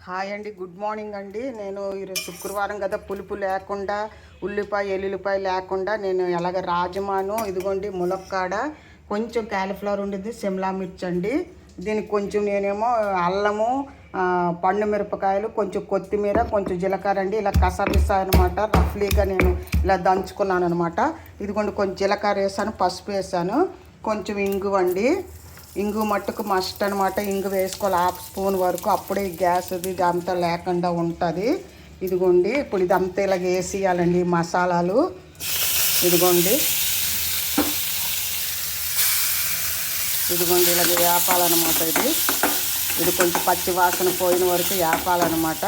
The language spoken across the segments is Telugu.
హాయ్ అండి, గుడ్ మార్నింగ్ అండి. నేను ఈరోజు శుక్రవారం కదా, పులుపు లేకుండా ఉల్లిపాయ ఎల్లుల్లిపాయ లేకుండా నేను ఎలాగ రాజమాను ఇదిగోండి ములక్కాడ కొంచెం క్యాలీఫ్లవర్ ఉండేది, సిమ్లా మిర్చి అండి. దీనికి కొంచెం నేనేమో అల్లము, పండు మిరపకాయలు, కొంచెం కొత్తిమీర, కొంచెం జీలకర్ర అండి ఇలా కసరిస్తా అనమాట. రఫ్లీగా నేను ఇలా దంచుకున్నాను అనమాట. ఇదిగోండి కొంచెం జీలకర్ర వేసాను, పసుపు వేసాను, కొంచెం ఇంగువ అండి. ఇంగు మట్టుకు మస్ట్ అనమాట. ఇంగు వేసుకోవాలి 1/2 స్పూన్ వరకు, అప్పుడే గ్యాస్ ఇదంతా లేకుండా ఉంటుంది. ఇదిగోండి ఇప్పుడు ఇదంతా ఇలాగ వేసేయాలండి మసాలాలు. ఇదిగోండి ఇదిగోండి ఇలాగ వేపాలన్నమాట. ఇది కొంచెం పచ్చి వాసన పోయిన వరకు వేపాలన్నమాట.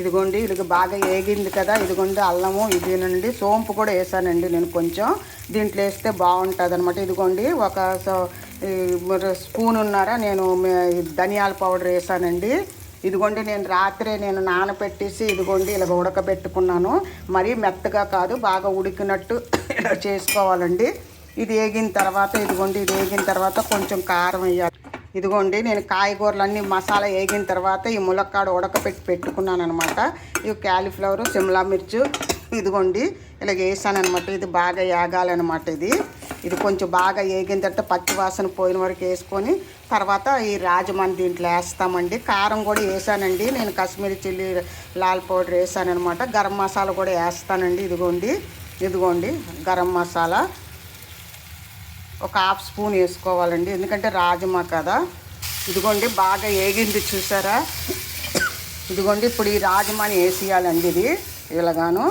ఇదిగోండి ఇది బాగా ఏగింది కదా. ఇదిగోండి అల్లము ఇదేనండి, సోంపు కూడా వేసానండి నేను కొంచెం. దీంట్లో వేస్తే బాగుంటుంది అనమాట. ఇదిగోండి ఒక స్పూనున్నర నేను ధనియాల పౌడర్ వేసానండి. ఇదిగోండి నేను రాత్రే నానపెట్టేసి ఇదిగోండి ఇలా ఉడకబెట్టుకున్నాను. మరీ మెత్తగా కాదు, బాగా ఉడికినట్టు ఇలా చేసుకోవాలండి. ఇది వేగిన తర్వాత కొంచెం కారం వేయాలి. ఇదిగోండి నేను కాయగూరలన్నీ మసాలా వేగిన తర్వాత ఈ ములక్కాడ ఉడకపెట్టి పెట్టుకున్నాను అనమాట. ఇవి క్యాలీఫ్లవరు, సిమ్లా మిర్చి ఇదిగోండి ఇలా వేసాను అనమాట. ఇది బాగా వేగాలన్నమాట. ఇది కొంచెం బాగా వేగిన తర్వాత పచ్చి వాసన పోయిన వరకు వేసుకొని తర్వాత ఈ రాజమాని దీంట్లో వేస్తామండి. కారం కూడా వేసానండి నేను, కాశ్మీరీ చిల్లీ లాల్ పౌడర్ వేసాను అనమాట. గరం మసాలా కూడా వేస్తానండి. ఇదిగోండి గరం మసాలా ఒక 1/2 స్పూన్ వేసుకోవాలండి, ఎందుకంటే రాజమా కదా. ఇదిగోండి బాగా వేగింది చూసారా. ఇదిగోండి ఇప్పుడు ఈ రాజమాని వేసేయాలండి. ఇది ఇలాగాను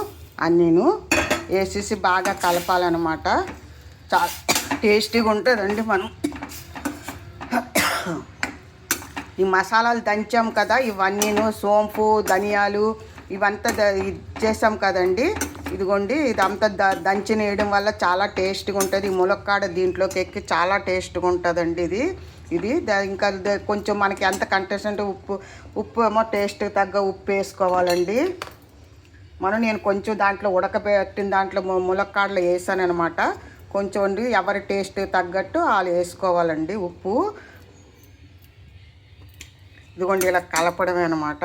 అన్నీను వేసేసి బాగా కలపాలన్నమాట. చాలా టేస్టీగా ఉంటుందండి. మనం ఈ మసాలాలు దంచాం కదా, ఇవన్నీను సోంపు ధనియాలు ఇవంతా చేసాం కదండి. ఇదిగోండి ఇదంతా దంచిన వేయడం వల్ల చాలా టేస్ట్గా ఉంటుంది. ఈ ములక్కాడ దీంట్లోకి ఎక్కి చాలా టేస్ట్గా ఉంటుందండి. ఇది ఇంకా కొంచెం మనకి ఎంత కంటెస్టెంట్ ఉప్పు ఏమో టేస్ట్ తగ్గ ఉప్పు వేసుకోవాలండి. నేను కొంచెం దాంట్లో ఉడకబెట్టిన దాంట్లో ములక్కాడలో వేసాను అనమాట. కొంచెం ఎవరి టేస్ట్ తగ్గట్టు వాళ్ళు వేసుకోవాలండి ఉప్పు. ఇదిగోండి ఇలా కలపడమే అనమాట.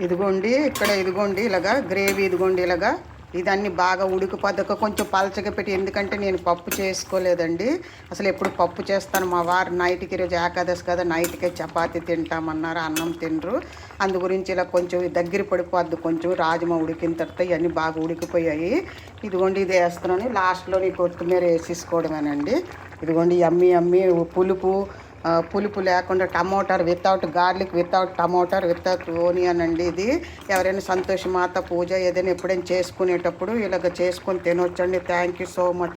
ఇదిగోండి ఇలాగా గ్రేవీ ఇలాగా ఇదన్నీ బాగా ఉడికిపోద్దాక కొంచెం పలచగా పెట్టి, ఎందుకంటే నేను పప్పు చేసుకోలేదండి. అసలు ఎప్పుడు పప్పు చేస్తాను. మా వారు నైట్కి ఈరోజు ఏకాదశి కదా, నైట్కే చపాతీ తింటామన్నారు, అన్నం తినరు. అందు గురించి ఇలా కొంచెం దగ్గర పడిపోద్ది. కొంచెం రాజమా ఉడికిన తర్వాత ఇవన్నీ బాగా ఉడికిపోయాయి. ఇదిగోండి ఇది వేస్తున్నాను. లాస్ట్లో కొత్తిమీర వేసేసుకోవడమేనండి. ఇదిగోండి యమ్మీ పులుపు లేకుండా tomato without garlic, without tomato, without onion అండి. ఇది ఎవరైనా సంతోషమాత పూజ ఏదైనా ఎప్పుడైనా చేసుకునేటప్పుడు ఇలాగ చేసుకొని తినొచ్చండి. Thank you so much.